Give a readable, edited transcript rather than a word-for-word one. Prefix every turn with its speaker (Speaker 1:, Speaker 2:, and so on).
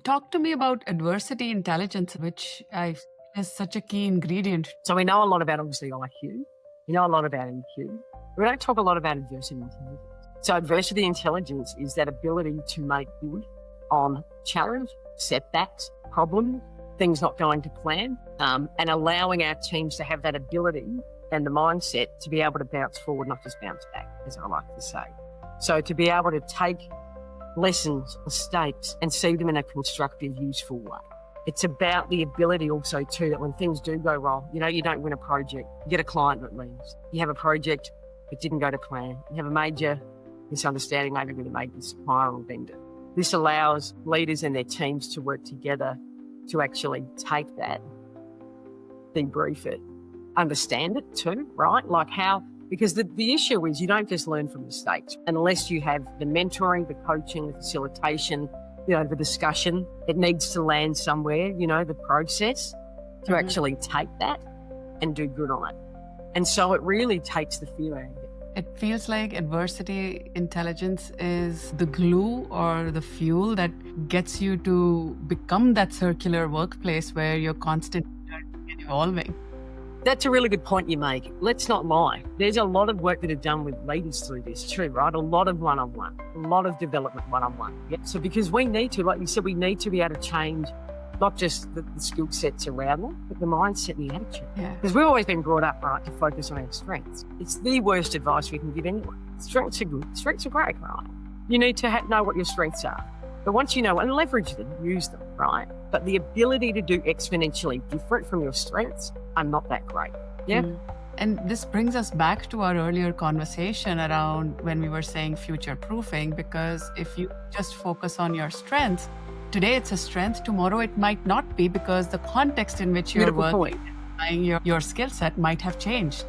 Speaker 1: Talk to me about adversity intelligence, which I feel is such a key ingredient.
Speaker 2: So we know a lot about, obviously, IQ. We know a lot about EQ. We don't talk a lot about adversity intelligence. So adversity intelligence is that ability to make good on challenge, setbacks, problems, things not going to plan, and allowing our teams to have that ability and the mindset to be able to bounce forward, not just bounce back, as I like to say. So to be able to take lessons, mistakes, and see them in a constructive, useful way. It's about the ability also too that when things do go wrong, you don't win a project, you get a client that leaves. You have a project that didn't go to plan. You have a major misunderstanding maybe with a major supplier or vendor. This allows leaders and their teams to work together to actually take that, debrief it, understand it too, right? Like how, because the issue is you don't just learn from mistakes unless you have the mentoring, the coaching, the facilitation, the discussion. It needs to land somewhere, the process to actually take that and do good on it. And so it really takes the fear out of it.
Speaker 1: It feels like adversity intelligence is the glue or the fuel that gets you to become that circular workplace where you're constantly learning and evolving.
Speaker 2: That's a really good point you make. Let's not lie. There's a lot of work that is done with leaders through this too, right? A lot of one-on-one, a lot of development one-on-one. Yeah? So because we need to, like you said, we need to be able to change not just the skill sets around them, but the mindset and the attitude. Because we've always been brought up, right, to focus on our strengths. It's the worst advice we can give anyone. Strengths are good. Strengths are great, right? You need to know what your strengths are. But once you know and leverage them, use them, right? But the ability to do exponentially different from your strengths are not that great. Yeah.
Speaker 1: And this brings us back to our earlier conversation around when we were saying future proofing, because if you just focus on your strengths, today it's a strength, tomorrow it might not be because the context in which you're working, your skill set might have changed.